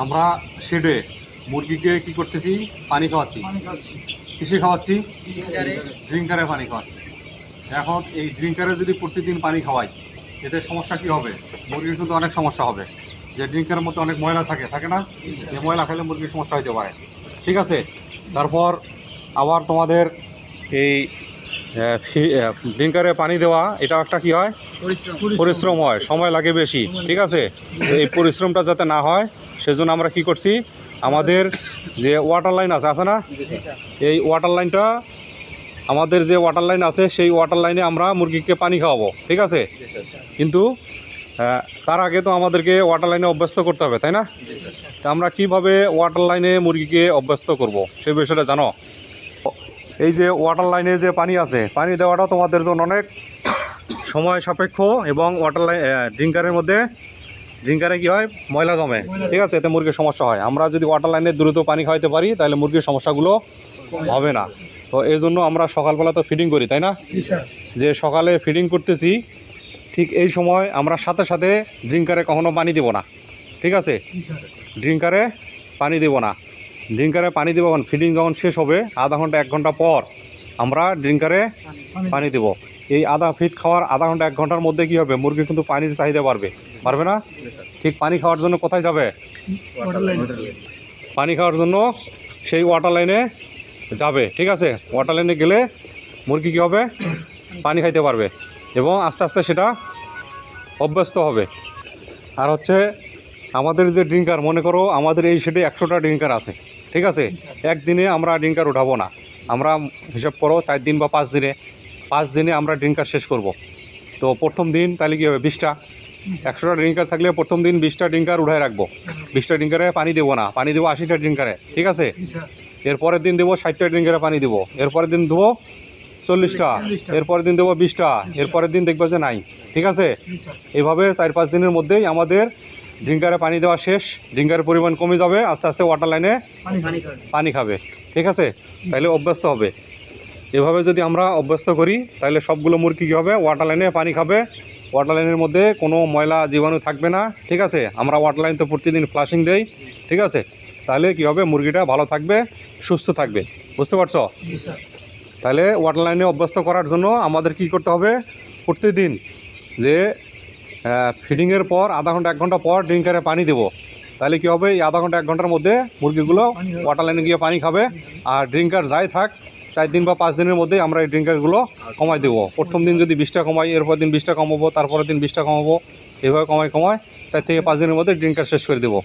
আমরা শেডে মুরগিকে কি করতেছি, পানি খাওয়াচ্ছি। কিসে খাওয়াচ্ছি? ড্রিঙ্কারে পানি খাওয়াচ্ছি। এখন এই ড্রিঙ্কারে যদি প্রতিদিন পানি খাওয়াই, এতে সমস্যা কি হবে? মুরগির কিন্তু অনেক সমস্যা হবে। যে ড্রিঙ্কারের মধ্যে অনেক ময়লা থাকে, থাকে না? এই ময়লা খেলে মুরগির সমস্যা হতে পারে। ঠিক আছে। তারপর আবার তোমাদের এই ড্রিঙ্কারে পানি দেওয়া, এটা একটা কি হয়, পরিশ্রম হয়, সময় লাগে বেশি। ঠিক আছে। এই পরিশ্রমটা যাতে না হয় সেজন্য আমরা কি করছি, আমাদের যে ওয়াটার লাইন আছে না, এই ওয়াটার লাইনটা, আমাদের যে ওয়াটার লাইন আছে সেই ওয়াটার লাইনে আমরা মুরগিকে পানি খাওয়াবো। ঠিক আছে। কিন্তু তার আগে তো আমাদেরকে ওয়াটার লাইনে অভ্যস্ত করতে হবে, তাই না? তা আমরা কিভাবে ওয়াটার লাইনে মুরগিকে অভ্যস্ত করব সেই বিষয়টা জানো? এই যে ওয়াটার লাইনে যে পানি আছে, পানি দেওয়াটা তোমাদের জন্য অনেক সময় সাপেক্ষ, এবং ওয়াটার লাইন ড্রিঙ্কারে কি হয়, ময়লা জমে। ঠিক আছে। এতে মুরগির সমস্যা হয়। আমরা যদি ওয়াটার লাইনে দ্রুত পানি খাওয়াতে পারি তাহলে মুরগির সমস্যাগুলো হবে না। তো এই জন্য আমরা সকালবেলা তো ফিডিং করি, তাই না? যে সকালে ফিডিং করতেছি, ঠিক এই সময় আমরা সাথে সাথে ড্রিঙ্কারে কখনো পানি দেব না। ঠিক আছে। ড্রিঙ্কারে পানি দেব না। ড্রিঙ্কারে পানি দেবো যখন ফিডিং যখন শেষ হবে, আধা ঘন্টা 1 ঘন্টা পর আমরা ড্রিঙ্কারে পানি দেব। এই ফিড খাওয়ার আধা ঘন্টা 1 ঘন্টার মধ্যে কি হবে, মুরগি কিন্তু পানির চাহিদা পারবে না? ঠিক পানি খাওয়ার জন্য কোথায় যাবে? পানি খাওয়ার জন্য সেই ওয়াটার লাইনে যাবে। ঠিক আছে। ওয়াটার লাইনে গেলে মুরগি কী হবে, পানি খাইতে পারবে, এবং আস্তে আস্তে সেটা অভ্যস্ত হবে। আর হচ্ছে আমাদের যে ড্রিঙ্কার, মনে করো আমাদের এই শেডে 100টা ড্রিঙ্কার আছে। ঠিক আছে। একদিনে আমরা ড্রিঙ্কার উঠাবো না। আমরা হিসাব করো 4 দিন বা 5 দিনে আমরা ড্রিঙ্কার শেষ করব। তো প্রথম দিন তাহলে কী হবে, 20টা। 100টা ড্রিঙ্কার থাকলে প্রথম দিন 20টা ড্রিঙ্কার উঠায় রাখবো। 20টা ড্রিঙ্কারে পানি দেবো না, পানি দেবো 80টা ড্রিঙ্কারে। ঠিক আছে। এরপরের দিন দেবো 60টা ড্রিঙ্কারে পানি দেবো। এরপরের দিন দেবো 40টা। এরপরের দিন দেবো 20টা। এরপরের দিন দেখবো যে নাই। ঠিক আছে। এইভাবে 4-5 দিনের মধ্যেই আমাদের ড্রিঙ্কারে পানি দেওয়া শেষ। ড্রিঙ্কারের পরিমাণ কমে যাবে, আস্তে আস্তে ওয়াটার লাইনে পানি খাবে। ঠিক আছে। তাহলে অভ্যস্ত হবে। এভাবে যদি আমরা অভ্যস্ত করি তাহলে সবগুলো মুরগি কী হবে, ওয়াটার লাইনে পানি খাবে। ওয়াটার লাইনের মধ্যে কোনো ময়লা জীবাণু থাকবে না। ঠিক আছে। আমরা ওয়াটার লাইন তো প্রতিদিন ফ্লাশিং দেই। ঠিক আছে। তাহলে কী হবে, মুরগিটা ভালো থাকবে, সুস্থ থাকবে। বুঝতে পারছো? তাহলে ওয়াটার লাইনে অভ্যস্ত করার জন্য আমাদের কি করতে হবে, প্রতিদিন যে ফিডিংয়ের পর আধা ঘন্টা 1 ঘন্টা পর ড্রিঙ্কারে পানি দেবো। তাহলে কী হবে, এই আধা ঘন্টা 1 ঘন্টার মধ্যে মুরগিগুলো ওয়াটার লাইনে গিয়ে পানি খাবে। আর ড্রিঙ্কার যাই থাক, 4 দিন বা 5 দিনের মধ্যে আমরা এই ড্রিঙ্কারগুলো কমাই দেবো। প্রথম দিন যদি 20টা কমাই, এরপর দিন 20টা কমাবো, তারপরের দিন 20টা কমাবো। এভাবে কমায় 4 থেকে 5 দিনের মধ্যে ড্রিঙ্কার শেষ করে দেবো।